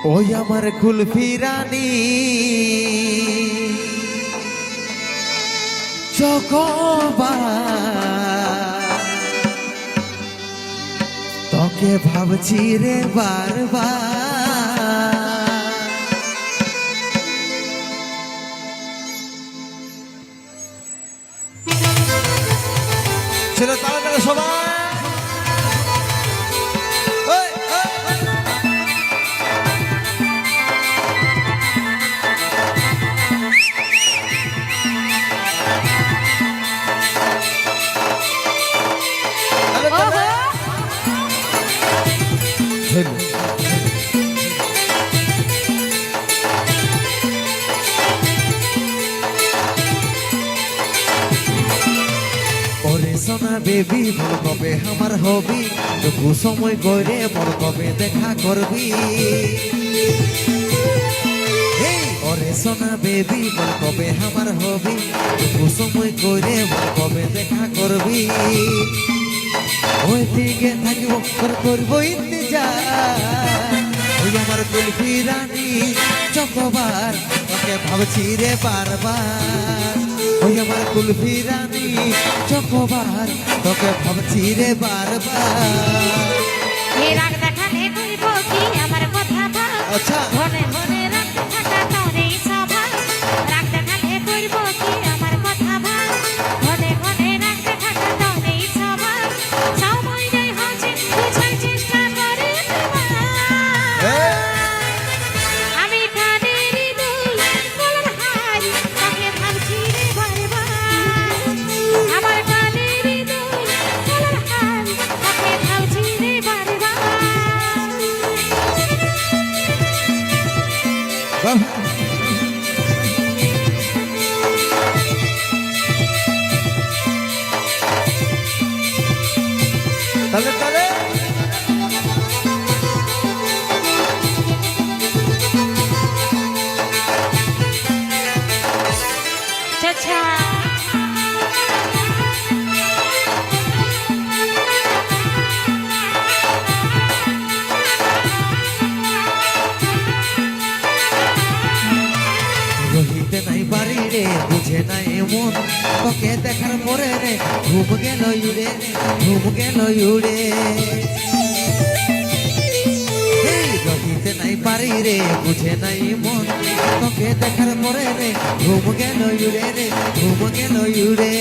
ওই আমার কুলফি রানী চকোবার তোকে ভাবছি রে বারবার ছেলে তাড়াতাড়ি সবাই সোনা বেবি বল কবে আমার হবি তবু সময় করে বল কবে দেখা করবি ওরে সোনা বেবি বল কবে আমার হবি তবু সময় করে বল কবে দেখা করবি ওই দিকে থাকব করবো ইন্তজার ওই আমার কুলফি রানী চকোবার তোকে ভাবছি রে বারবার ওই আমার কুলফি রানী চকোবার তোকে ভাবছি রে বারবার রাগ দেখালে কইব কি আমার কথা ভাব আচ্ছা মনে মনে রাগ থাকা তোরে স্বভাব রাগ দেখালে কইব কি আমার কথা ভাব মনে মনে রাগ থাকা তোরে স্বভাব সময় যাই হচ্ছে বুঝার চেষ্টা করে আমি কানের দুল বলার হার তোকে ভাবছি রে বারবার আমার কানের দুল বলার হার তোকে ভাবছি রে বারবার তাহলে তাহলে চাচা রহিতে নাই বাড়ি রে বুঝে নাই মন তোকে দেখার পরে রে ঘুম গেল উড়ে ঘুম গেল উড়ে রহিতে নাই বাড়ি রে বুঝে নাই মন তোকে দেখার পরে রে ঘুম গেল উড়ে রে ঘুম গেল উড়ে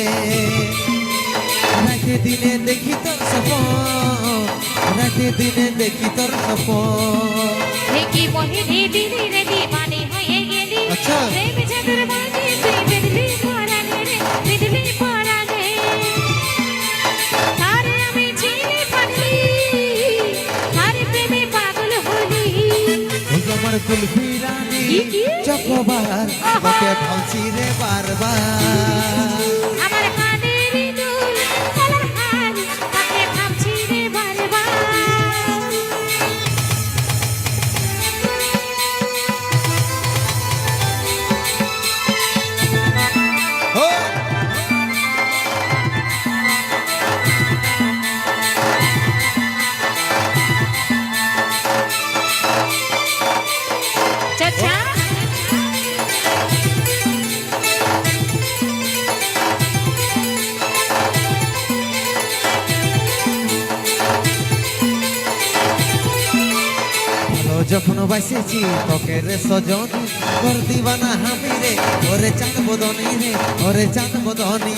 রাতে দিনে দেখি তোর সপন রাতে দিনে দেখি তোর সপন কি মোহিনী দিদি রে দিবানি হয়ে গেলি আচ্ছা প্রেম চাদর বাঁধে তুই বিদলি পরানে রে বিদলি পরানে তারে আমি চিনি পারলি তারে প্রেমে পাগল হলি ওই আমার কুলফি রানী চকোবার তোকে ভাবছি রে বারবার আমার কানের দুল গলার হার তাকে ভাবছি রে বারবার চাচা ভালো যখন বাসেছি তোকে রে সজন কর দিবানা হামি রে ওরে চাঁদ বদনি রে ওরে চাঁদ বদনি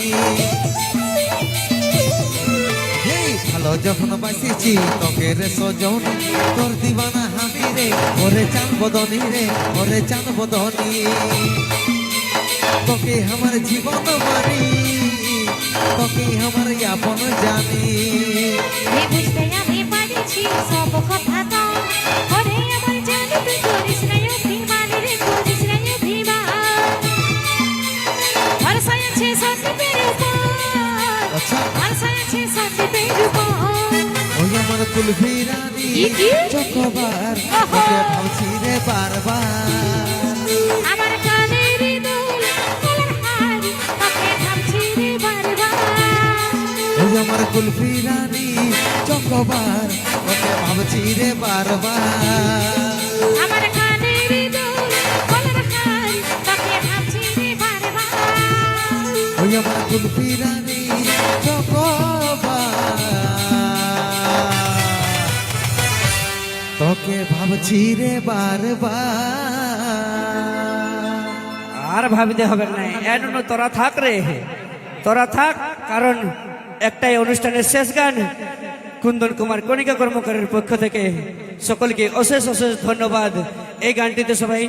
ভালো যখন বাসেছি তোকে রে সজন তোর দিবানা হামি রে ওরে চাঁদ বদনি রে ওরে চাঁদ বদনি তোকে আমার জীবন মানি তোকে আমার আপন জানি বুঝতে আমি পারিছি সব কথা তো ওরে আমার জান তুই করিস না অভিমান রে করিস না অভিমান ভরসা আছে সন্দীপের উপর আচ্ছা ভরসা আছে সন্দীপের উপর ওই আমার কুলফি রানী চকোবার তোকে ভাবছি রে বারবার আমার কানের দুল গলার হার তোকে ভাবছি রে বারবার ওই আমার কুলফি রানী চকোবার তোকে ভাবছি রে বারবার আমার কুলফি রানী চকোবার তোকে ভাবছি রে বারবার। আর ভাবিতে হবে না, এজন্য তোরা থাক রে, তোরা থাক। কারণ একটাই অনুষ্ঠানের শেষ গান কুন্দন কুমার কণিকা কর্মকারের পক্ষ থেকে সকলকে অশেষ অশেষ ধন্যবাদ। এই গানটিতে সবাই